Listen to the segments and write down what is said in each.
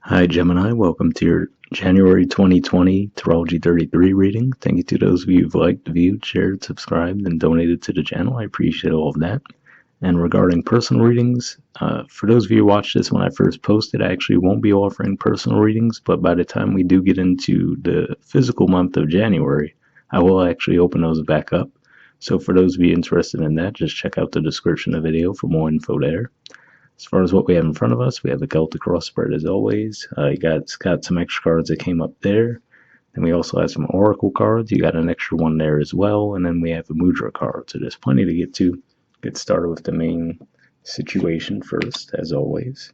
Hi Gemini, welcome to your January 2020 Astrology 33 reading. Thank you to those of you who've liked, viewed, shared, subscribed, and donated to the channel. I appreciate all of that. And regarding personal readings, for those of you who watched this when I first posted, I actually won't be offering personal readings, but by the time we do get into the physical month of January, I will actually open those back up. So for those of you interested in that, just check out the description of the video for more info there. As far as what we have in front of us, we have a Celtic cross spread as always. You got some extra cards that came up there. Then we also have some oracle cards. You got an extra one there as well. And then we have a mudra card. So there's plenty to get to. Get started with the main situation first, as always.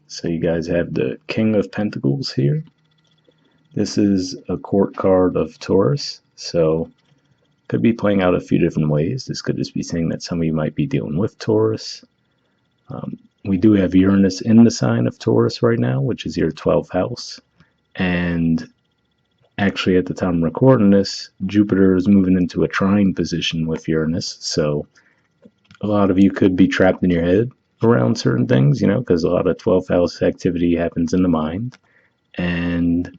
So you guys have the King of Pentacles here. This is a court card of Taurus. So could be playing out a few different ways. This could just be saying that some of you might be dealing with Taurus. We do have Uranus in the sign of Taurus right now, which is your 12th house. And actually, at the time I'm recording this, Jupiter is moving into a trine position with Uranus. So a lot of you could be trapped in your head around certain things, because a lot of 12th house activity happens in the mind. And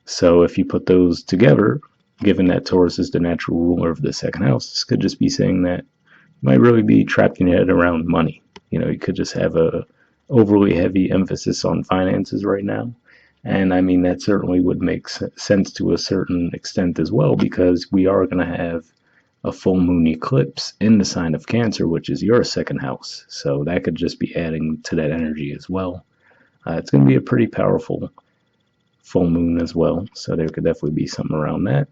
so if you put those together, given that Taurus is the natural ruler of the second house, this could just be saying that you might really be trapped in your head around money. You could just have a overly heavy emphasis on finances right now. And I mean, that certainly would make sense to a certain extent as well, because we are going to have a full moon eclipse in the sign of Cancer, which is your second house. So that could just be adding to that energy as well. It's going to be a pretty powerful full moon as well. So there could definitely be something around that.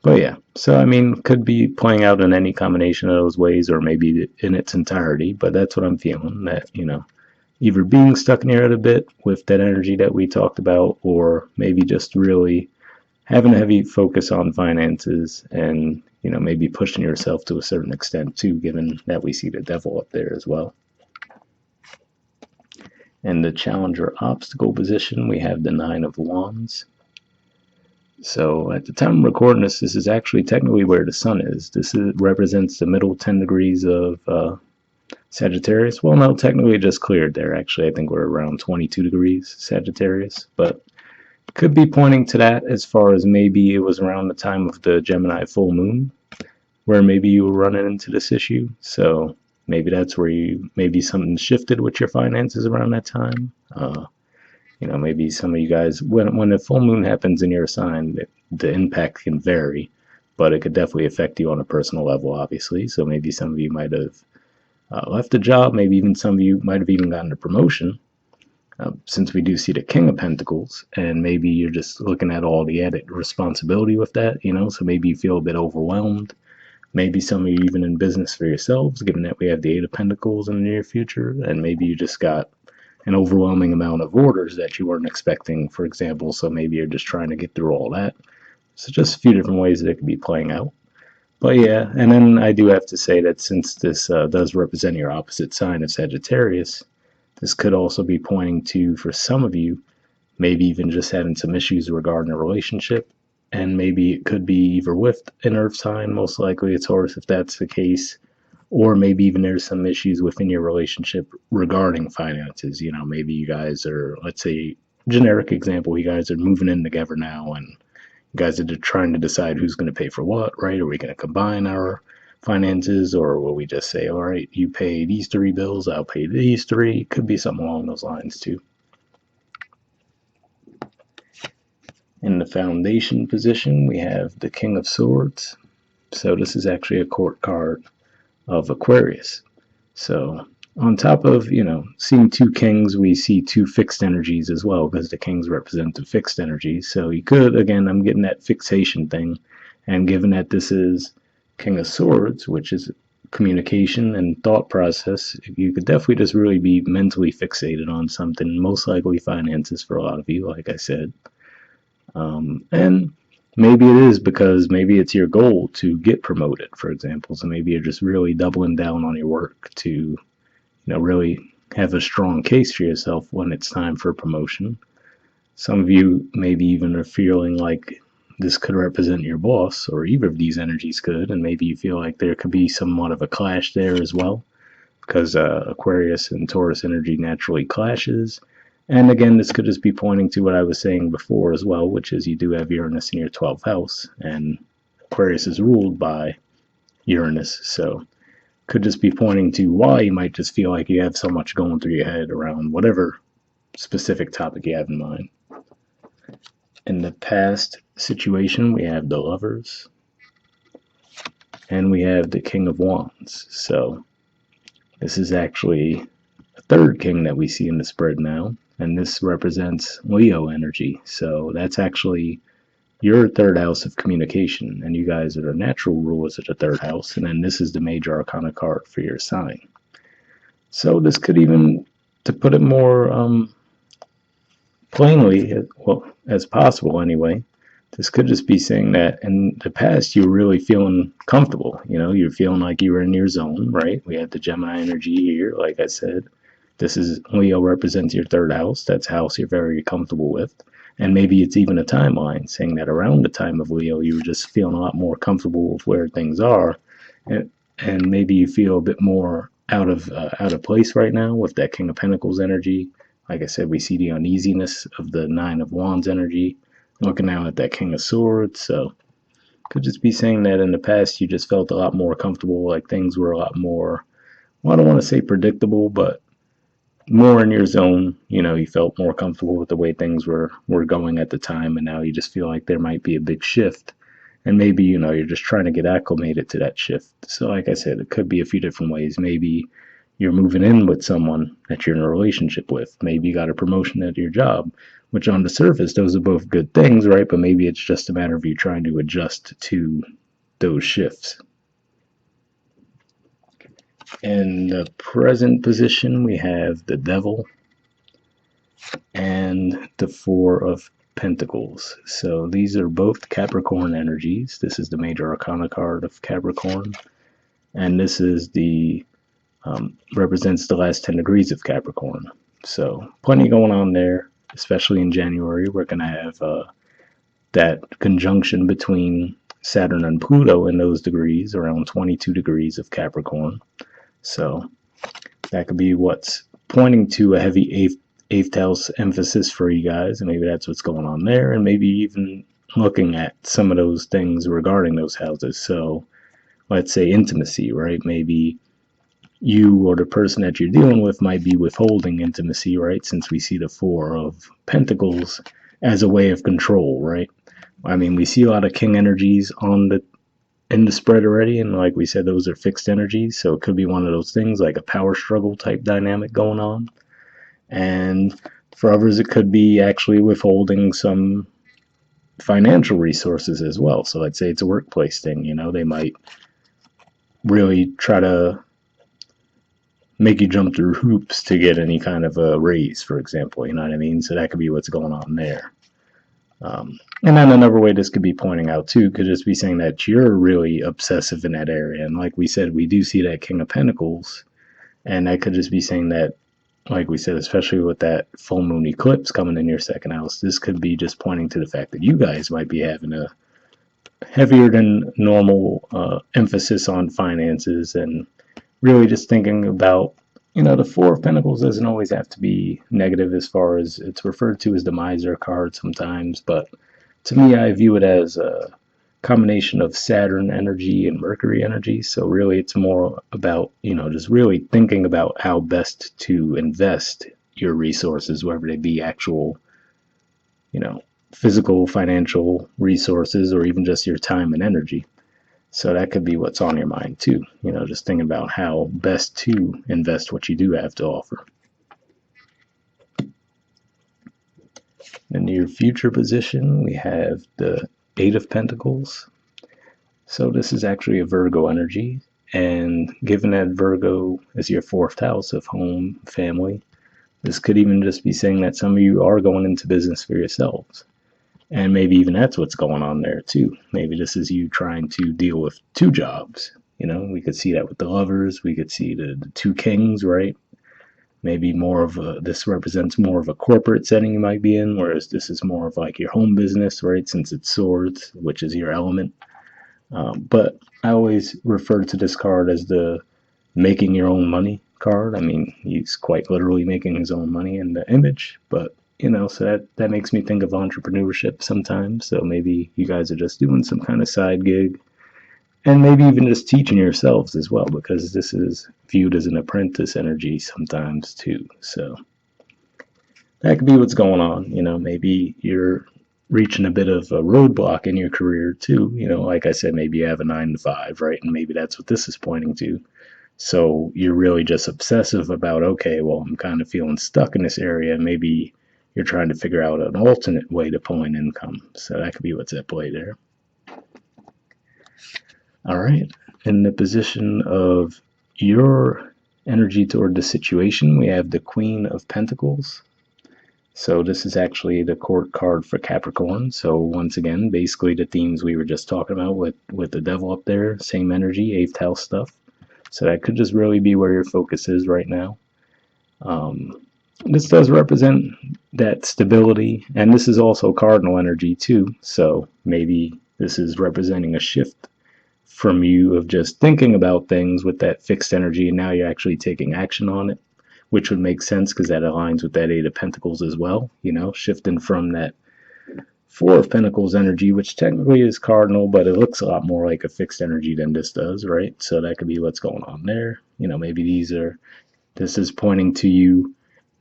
But yeah, so I mean, could be playing out in any combination of those ways, or maybe in its entirety. But that's what I'm feeling, that, either being stuck in your head a bit with that energy that we talked about, or maybe just really having a heavy focus on finances and, maybe pushing yourself to a certain extent too, given that we see the devil up there as well. In the challenger obstacle position, we have the Nine of Wands. So at the time of recording this is actually technically where the sun is. Represents the middle 10 degrees of Sagittarius. Well, no, technically it just cleared there. Actually, I think we're around 22 degrees Sagittarius. But could be pointing to that, as far as maybe it was around the time of the Gemini full moon, where maybe you were running into this issue. So maybe that's where maybe something shifted with your finances around that time. Maybe some of you guys, when a full moon happens in your sign, the impact can vary, but it could definitely affect you on a personal level, obviously. So maybe some of you might have left a job. Maybe even some of you might have even gotten a promotion, since we do see the King of Pentacles, and maybe you're just looking at all the added responsibility with that, so maybe you feel a bit overwhelmed. Maybe some of you even in business for yourselves, given that we have the Eight of Pentacles in the near future, and maybe you just got an overwhelming amount of orders that you weren't expecting, for example, so maybe you're just trying to get through all that. So just a few different ways that it could be playing out. But yeah, and then I do have to say that since this does represent your opposite sign of Sagittarius, this could also be pointing to, for some of you, maybe even just having some issues regarding a relationship, and maybe it could be either with an earth sign, most likely it's Taurus if that's the case, or maybe even there's some issues within your relationship regarding finances. Maybe you guys are, let's say, generic example, you guys are moving in together now, and you guys are trying to decide who's going to pay for what, right? Are we going to combine our finances, or will we just say, all right, you pay these 3 bills, I'll pay these 3? Could be something along those lines too. In the foundation position, we have the King of Swords. So this is actually a court card of Aquarius. So on top of, seeing 2 kings, we see 2 fixed energies as well, because the kings represent the fixed energies. So you could, again, I'm getting that fixation thing. And given that this is King of Swords, which is communication and thought process, you could definitely just really be mentally fixated on something, most likely finances for a lot of you, like I said. And maybe it is because maybe it's your goal to get promoted, for example. So maybe you're just really doubling down on your work to, really have a strong case for yourself when it's time for promotion. Some of you maybe even are feeling like this could represent your boss, or either of these energies could, and maybe you feel like there could be somewhat of a clash there as well, because Aquarius and Taurus energy naturally clashes. And again, this could just be pointing to what I was saying before as well, which is you do have Uranus in your 12th house, and Aquarius is ruled by Uranus. So could just be pointing to why you might just feel like you have so much going through your head around whatever specific topic you have in mind. In the past situation, we have the Lovers, and we have the King of Wands. So this is actually a third king that we see in the spread now, and this represents Leo energy. So that's actually your third house of communication, and you guys are the natural rulers of the third house, and then this is the major arcana card for your sign. So this could even, to put it more plainly, well, as possible anyway, this could just be saying that in the past you were really feeling comfortable. You're feeling like you were in your zone, right? We had the Gemini energy here, like I said. This is Leo represents your third house. That's a house you're very comfortable with. And maybe it's even a timeline saying that around the time of Leo, you were just feeling a lot more comfortable with where things are. And maybe you feel a bit more out of place right now with that King of Pentacles energy. Like I said, we see the uneasiness of the Nine of Wands energy. Looking now at that King of Swords. So could just be saying that in the past you just felt a lot more comfortable, like things were a lot more, well, I don't want to say predictable, but more in your zone. You felt more comfortable with the way things were going at the time, and now you just feel like there might be a big shift, and maybe you're just trying to get acclimated to that shift. So like I said, it could be a few different ways. Maybe you're moving in with someone that you're in a relationship with. Maybe you got a promotion at your job, which on the surface those are both good things, right? But maybe it's just a matter of you trying to adjust to those shifts. In the present position, we have the Devil and the Four of Pentacles. So these are both Capricorn energies. This is the major arcana card of Capricorn, and this is the represents the last 10 degrees of Capricorn. So plenty going on there, especially in January. We're going to have that conjunction between Saturn and Pluto in those degrees, around 22 degrees of Capricorn. So that could be what's pointing to a heavy eighth house emphasis for you guys, and maybe that's what's going on there, and maybe even looking at some of those things regarding those houses. So let's say intimacy, right? Maybe you or the person that you're dealing with might be withholding intimacy, right? Since we see the Four of Pentacles as a way of control, right? I mean, we see a lot of king energies in the spread already, and like we said, those are fixed energies, so it could be one of those things like a power struggle type dynamic going on. And for others, it could be actually withholding some financial resources as well. So let's say it's a workplace thing. They might really try to make you jump through hoops to get any kind of a raise, for example. You know what I mean? So that could be what's going on there. And then another way this could be pointing out too could just be saying that you're really obsessive in that area. And like we said, we do see that King of Pentacles, and that could just be saying that, like we said, especially with that full moon eclipse coming in your second house, this could be just pointing to the fact that you guys might be having a heavier than normal emphasis on finances, and really just thinking about, the Four of Pentacles doesn't always have to be negative, as far as it's referred to as the miser card sometimes, but to me, I view it as a combination of Saturn energy and Mercury energy. So really it's more about, just really thinking about how best to invest your resources, whether they be actual, physical, financial resources, or even just your time and energy. So that could be what's on your mind too, just thinking about how best to invest what you do have to offer. In your future position, we have the Eight of Pentacles. So this is actually a Virgo energy, and given that Virgo is your fourth house of home, family, this could even just be saying that some of you are going into business for yourselves. And maybe even that's what's going on there too. Maybe this is you trying to deal with two jobs. We could see that with the Lovers. We could see the two kings, right? Maybe this represents more of a corporate setting you might be in, whereas this is more of like your home business, right? Since it's swords, which is your element. But I always refer to this card as the making your own money card. I mean, he's quite literally making his own money in the image, but so that makes me think of entrepreneurship sometimes. So maybe you guys are just doing some kind of side gig, and maybe even just teaching yourselves as well, because this is viewed as an apprentice energy sometimes too. So that could be what's going on. Maybe you're reaching a bit of a roadblock in your career too. Like I said, maybe you have a 9 to 5, right? And maybe that's what this is pointing to. So you're really just obsessive about, okay, well, I'm kind of feeling stuck in this area. Maybe you're trying to figure out an alternate way to pull in income. So that could be what's at play there. All right. In the position of your energy toward the situation, we have the Queen of Pentacles. So this is actually the court card for Capricorn. So once again, basically the themes we were just talking about with the devil up there, same energy, 8th house stuff. So that could just really be where your focus is right now. This does represent that stability, and this is also cardinal energy too. So maybe this is representing a shift from you of just thinking about things with that fixed energy, and now you're actually taking action on it, which would make sense because that aligns with that 8 of Pentacles as well. Shifting from that 4 of Pentacles energy, which technically is cardinal, but it looks a lot more like a fixed energy than this does, right? So that could be what's going on there. Maybe this is pointing to you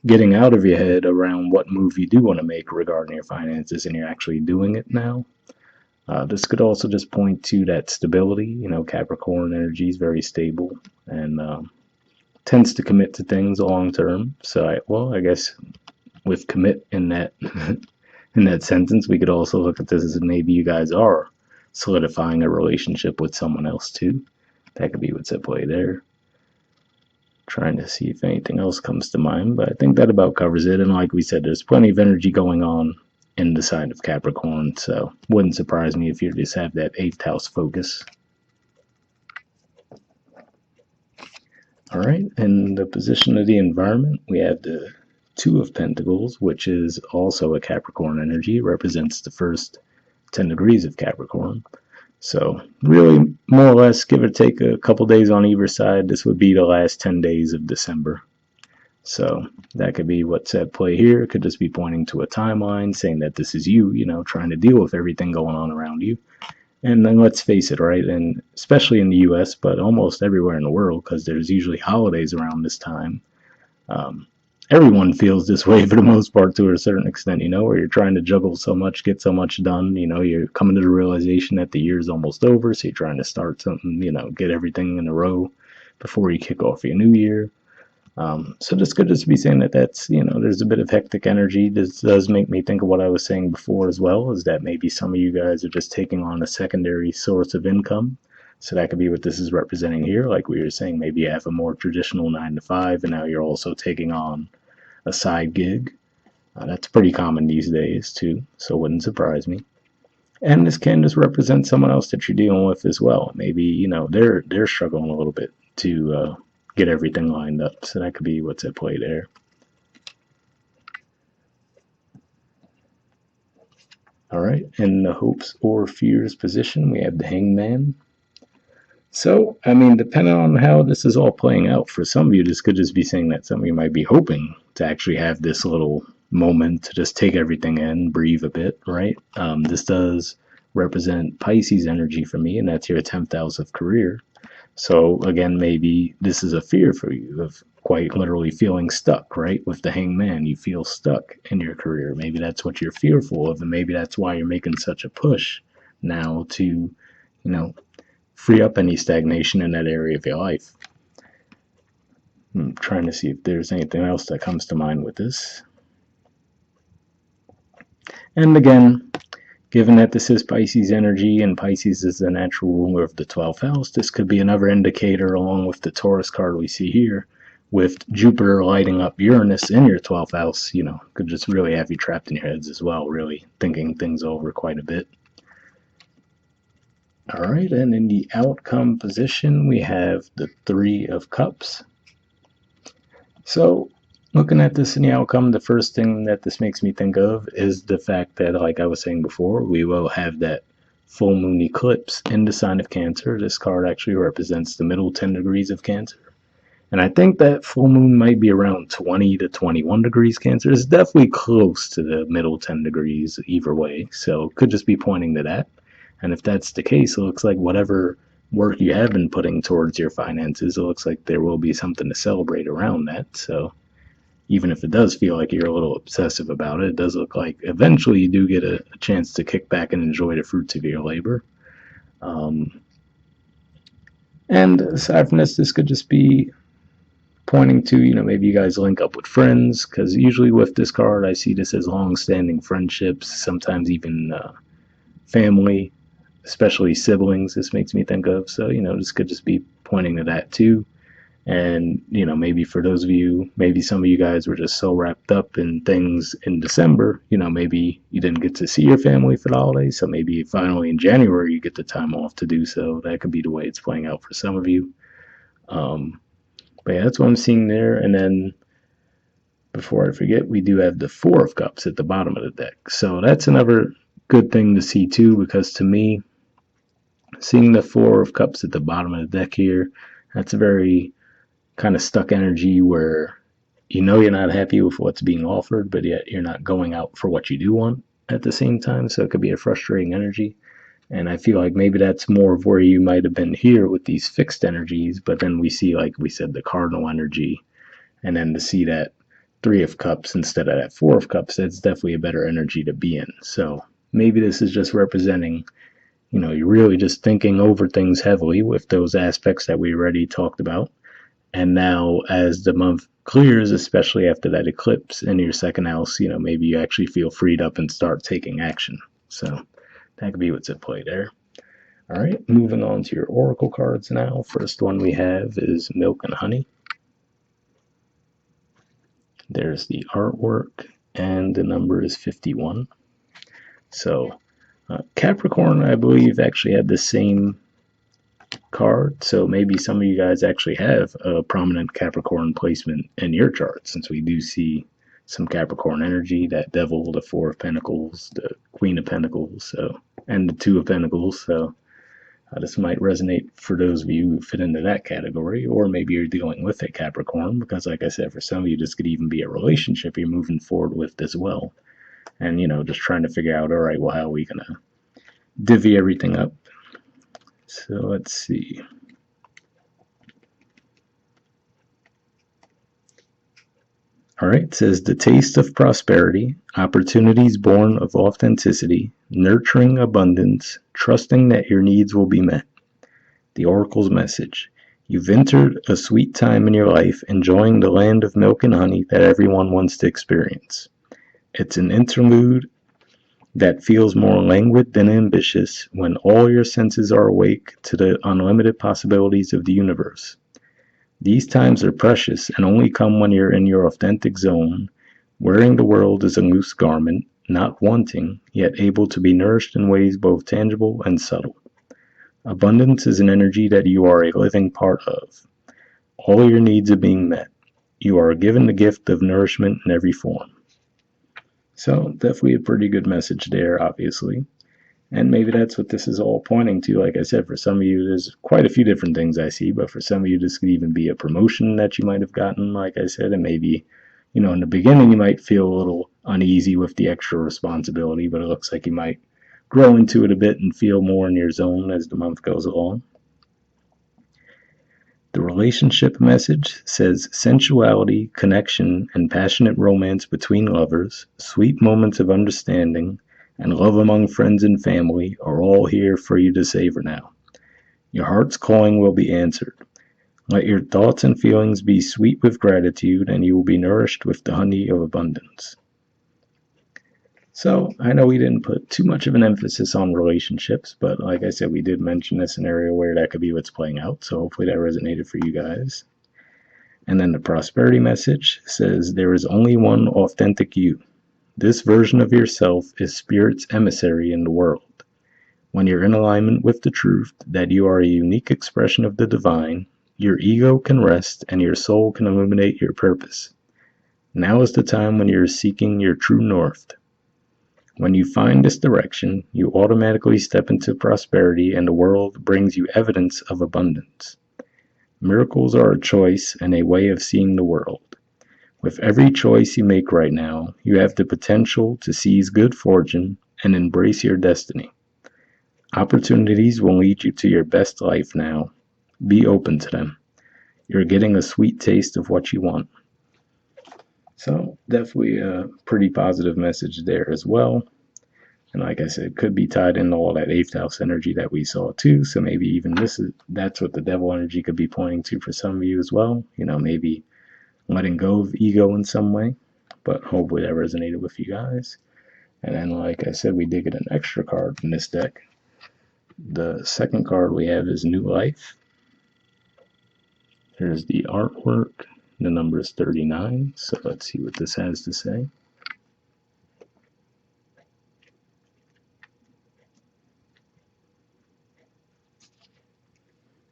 getting out of your head around what move you do want to make regarding your finances, and you're actually doing it now. This could also just point to that stability. Capricorn energy is very stable and tends to commit to things long term. So I guess with commit in that in that sentence, we could also look at this as maybe you guys are solidifying a relationship with someone else too. That could be what's at play there. Trying to see if anything else comes to mind, but I think that about covers it. And like we said, there's plenty of energy going on in the sign of Capricorn, so wouldn't surprise me if you just have that 8th house focus. All right, in the position of the environment, we have the 2 of Pentacles, which is also a Capricorn energy. It represents the first 10 degrees of Capricorn. So really, more or less, give or take a couple days on either side, this would be the last 10 days of December. So that could be what's at play here. It could just be pointing to a timeline, saying that this is you, trying to deal with everything going on around you. And then let's face it, right? And especially in the US, but almost everywhere in the world, because there's usually holidays around this time. Everyone feels this way for the most part to a certain extent, where you're trying to juggle so much, get so much done. You're coming to the realization that the year's almost over, so you're trying to start something, get everything in a row before you kick off your new year. So this could just be saying that that's, there's a bit of hectic energy. This does make me think of what I was saying before as well, is that maybe some of you guys are just taking on a secondary source of income. So that could be what this is representing here. Like we were saying, maybe you have a more traditional 9 to 5, and now you're also taking on a side gig. That's pretty common these days too, so it wouldn't surprise me. And this can just represent someone else that you're dealing with as well. Maybe, they're struggling a little bit to get everything lined up. So that could be what's at play there. All right, in the hopes or fears position, we have the Hangman. So, depending on how this is all playing out, for some of you, this could just be saying that some of you might be hoping to actually have this little moment to just take everything in, breathe a bit, right? This does represent Pisces energy for me, and that's your 10th house of career. So again, maybe this is a fear for you of quite literally feeling stuck, right? With the Hangman, you feel stuck in your career. Maybe that's what you're fearful of, and maybe that's why you're making such a push now to, free up any stagnation in that area of your life. I'm trying to see if there's anything else that comes to mind with this. And again, given that this is Pisces energy, and Pisces is the natural ruler of the 12th house, this could be another indicator, along with the Taurus card we see here, with Jupiter lighting up Uranus in your 12th house, could just really have you trapped in your heads as well, really thinking things over quite a bit. All right, and in the outcome position, we have the 3 of Cups. So, looking at this in the outcome, the first thing that this makes me think of is the fact that, like I was saying before, we will have that full moon eclipse in the sign of Cancer. This card actually represents the middle 10 degrees of Cancer. And I think that full moon might be around 20 to 21 degrees Cancer. It's definitely close to the middle 10 degrees either way. So could just be pointing to that. And if that's the case, it looks like whatever work you have been putting towards your finances, it looks like there will be something to celebrate around that. So even if it does feel like you're a little obsessive about it, it does look like eventually you do get a chance to kick back and enjoy the fruits of your labor. Um, and aside from this could just be pointing to, maybe you guys link up with friends, because usually with this card, I see this as long-standing friendships, sometimes even family, especially siblings. This makes me think of. So, this could just be pointing to that too. And, maybe for those of you, maybe some of you guys were just so wrapped up in things in December, maybe you didn't get to see your family for the holidays. So maybe finally in January you get the time off to do so. That could be the way it's playing out for some of you. But yeah, that's what I'm seeing there. And then before I forget, we do have the Four of Cups at the bottom of the deck. So that's another good thing to see too, because to me, seeing the Four of Cups at the bottom of the deck here, that's a very kind of stuck energy where you're not happy with what's being offered, but yet you're not going out for what you do want at the same time. So it could be a frustrating energy. And I feel like maybe that's more of where you might have been here with these fixed energies, but then we see, like we said, the cardinal energy, and then to see that Three of Cups instead of that Four of Cups, that's definitely a better energy to be in. So maybe this is just representing, you're really just thinking over things heavily with those aspects that we already talked about. And now, as the month clears, especially after that eclipse in your second house, maybe you actually feel freed up and start taking action. So that could be what's at play there. All right, moving on to your oracle cards now. First one we have is Milk and Honey. There's the artwork, and the number is 51. So Capricorn, I believe, actually had the same card. So maybe some of you guys actually have a prominent Capricorn placement in your chart, since we do see some Capricorn energy, that Devil, the Four of Pentacles, the Queen of Pentacles, so, and the Two of Pentacles. So this might resonate for those of you who fit into that category, or maybe you're dealing with a Capricorn, because like I said, for some of you, this could even be a relationship you're moving forward with as well. And, just trying to figure out, all right, well, how are we going to divvy everything up? So let's see. All right, it says the taste of prosperity, opportunities born of authenticity, nurturing abundance, trusting that your needs will be met. The Oracle's message. You've entered a sweet time in your life, enjoying the land of milk and honey that everyone wants to experience. It's an interlude that feels more languid than ambitious when all your senses are awake to the unlimited possibilities of the universe. These times are precious and only come when you're in your authentic zone, wearing the world as a loose garment, not wanting, yet able to be nourished in ways both tangible and subtle. Abundance is an energy that you are a living part of. All your needs are being met. You are given the gift of nourishment in every form. So, definitely a pretty good message there, obviously. And maybe that's what this is all pointing to. Like I said, for some of you, there's quite a few different things I see, but for some of you, this could even be a promotion that you might have gotten, like I said, and maybe, in the beginning, you might feel a little uneasy with the extra responsibility, but it looks like you might grow into it a bit and feel more in your zone as the month goes along. The relationship message says sensuality, connection, and passionate romance between lovers, sweet moments of understanding, and love among friends and family are all here for you to savor now. Your heart's calling will be answered. Let your thoughts and feelings be sweet with gratitude, and you will be nourished with the honey of abundance. So, I know we didn't put too much of an emphasis on relationships, but like I said, we did mention a scenario where that could be what's playing out, so hopefully that resonated for you guys. And then the prosperity message says, there is only one authentic you. This version of yourself is Spirit's emissary in the world. When you're in alignment with the truth that you are a unique expression of the divine, your ego can rest and your soul can illuminate your purpose. Now is the time when you're seeking your true north. When you find this direction, you automatically step into prosperity and the world brings you evidence of abundance. Miracles are a choice and a way of seeing the world. With every choice you make right now, you have the potential to seize good fortune and embrace your destiny. Opportunities will lead you to your best life now. Be open to them. You're getting a sweet taste of what you want. So, definitely a pretty positive message there as well. And like I said, could be tied into all that eighth house energy that we saw too. So maybe even that's what the devil energy could be pointing to for some of you as well. Maybe letting go of ego in some way. But hopefully that resonated with you guys. And then, like I said, we did get an extra card from this deck. The second card we have is New Life. There's the artwork. The number is 39. So let's see what this has to say.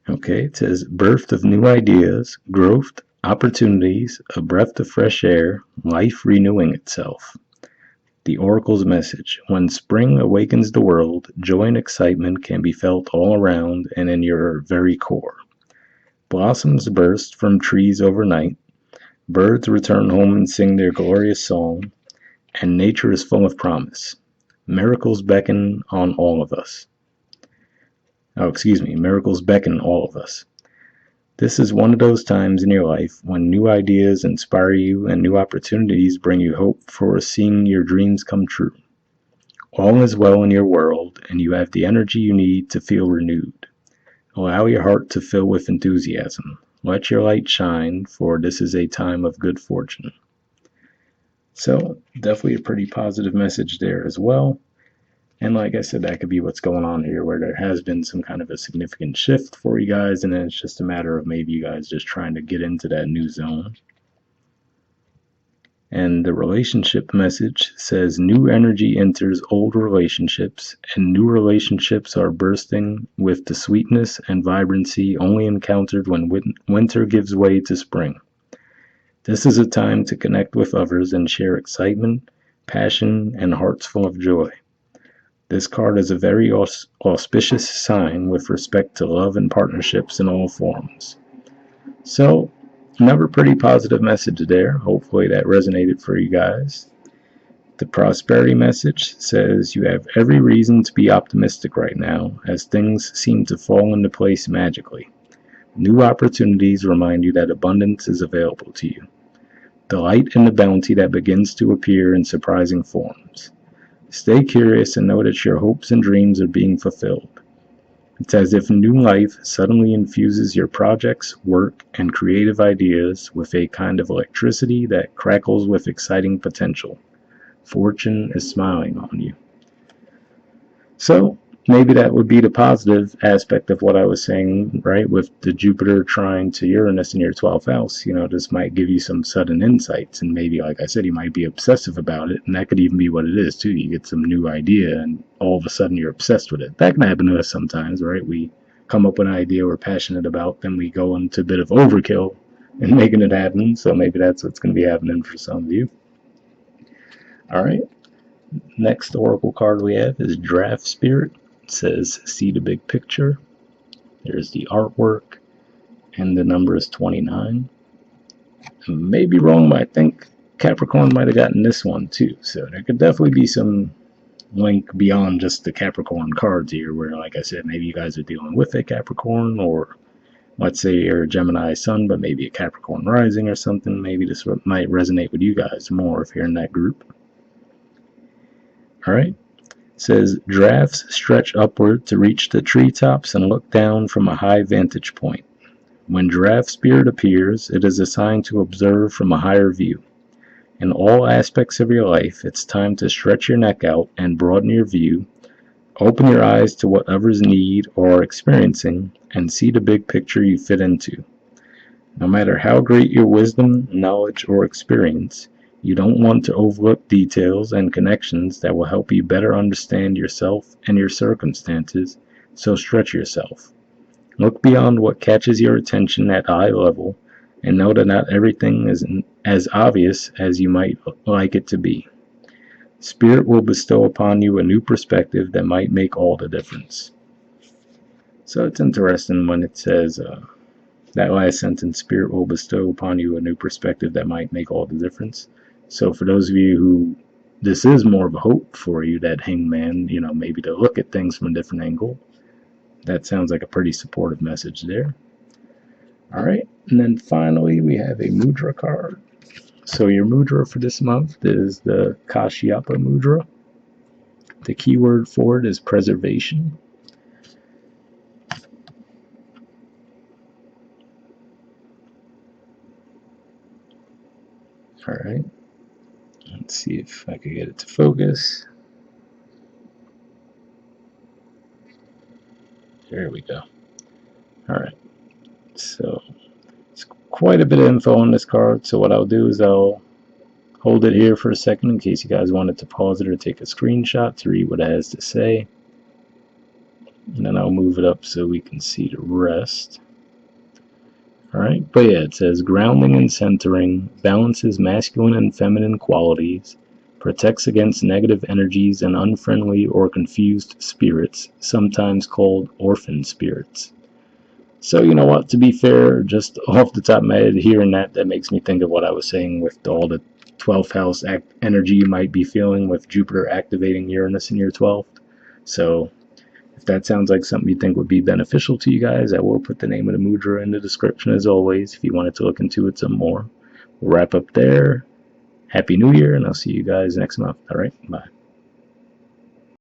Okay, it says birth of new ideas, growth, opportunities, a breath of fresh air, life renewing itself. The Oracle's message: when spring awakens the world, joy and excitement can be felt all around and in your very core. Blossoms burst from trees overnight, birds return home and sing their glorious song, and nature is full of promise. Miracles beckon on all of us. Miracles beckon all of us. This is one of those times in your life when new ideas inspire you and new opportunities bring you hope for seeing your dreams come true. All is well in your world, and you have the energy you need to feel renewed. Allow your heart to fill with enthusiasm. Let your light shine, for this is a time of good fortune. So, definitely a pretty positive message there as well. And like I said, that could be what's going on here, where there has been some kind of a significant shift for you guys, and then it's just a matter of maybe you guys just trying to get into that new zone. And the relationship message says new energy enters old relationships, and new relationships are bursting with the sweetness and vibrancy only encountered when winter gives way to spring. This is a time to connect with others and share excitement, passion, and hearts full of joy. This card is a very auspicious sign with respect to love and partnerships in all forms. So, another pretty positive message there. Hopefully that resonated for you guys. The prosperity message says you have every reason to be optimistic right now, as things seem to fall into place magically. New opportunities remind you that abundance is available to you. Delight in the bounty that begins to appear in surprising forms. Stay curious and know that your hopes and dreams are being fulfilled. It's as if new life suddenly infuses your projects, work, and creative ideas with a kind of electricity that crackles with exciting potential. Fortune is smiling on you. So, maybe that would be the positive aspect of what I was saying, right? With the Jupiter trine to Uranus in your 12th house, this might give you some sudden insights. And maybe, like I said, you might be obsessive about it. And that could even be what it is, too. You get some new idea and all of a sudden you're obsessed with it. That can happen to us sometimes, right? We come up with an idea we're passionate about, then we go into a bit of overkill in making it happen. So maybe that's what's going to be happening for some of you. All right. Next oracle card we have is Draft Spirit. It says, see the big picture. There's the artwork, and the number is 29. I may be wrong, but I think Capricorn might have gotten this one too. So there could definitely be some link beyond just the Capricorn cards here, where, like I said, maybe you guys are dealing with a Capricorn, or let's say you're a Gemini sun, but maybe a Capricorn rising or something. Maybe this might resonate with you guys more if you're in that group. All right. It says, drafts stretch upward to reach the treetops and look down from a high vantage point. When draft spirit appears, it is a sign to observe from a higher view. In all aspects of your life, it's time to stretch your neck out and broaden your view, open your eyes to what others need or are experiencing, and see the big picture you fit into. No matter how great your wisdom, knowledge, or experience, you don't want to overlook details and connections that will help you better understand yourself and your circumstances, so stretch yourself. Look beyond what catches your attention at eye level, and know that not everything is as obvious as you might like it to be. Spirit will bestow upon you a new perspective that might make all the difference. So it's interesting when it says, That last sentence, Spirit will bestow upon you a new perspective that might make all the difference. So for those of you who this is more of a hope for you, that hangman, maybe to look at things from a different angle, that sounds like a pretty supportive message there. All right, and then finally we have a mudra card. So your mudra for this month is the Kashyapa mudra. The keyword for it is preservation. All right, let's see if I can get it to focus. There we go. All right, so it's quite a bit of info on this card. So what I'll do is I'll hold it here for a second in case you guys wanted to pause it or take a screenshot to read what it has to say. And then I'll move it up so we can see the rest. Alright, but yeah, it says grounding and centering, balances masculine and feminine qualities, protects against negative energies and unfriendly or confused spirits, sometimes called orphan spirits. So you know what, to be fair, just off the top of my head, hearing that makes me think of what I was saying with all the 12th house energy you might be feeling with Jupiter activating Uranus in your 12th. So if that sounds like something you think would be beneficial to you guys, I will put the name of the mudra in the description as always if you wanted to look into it some more. We'll wrap up there. Happy New Year, and I'll see you guys next month. All right, bye.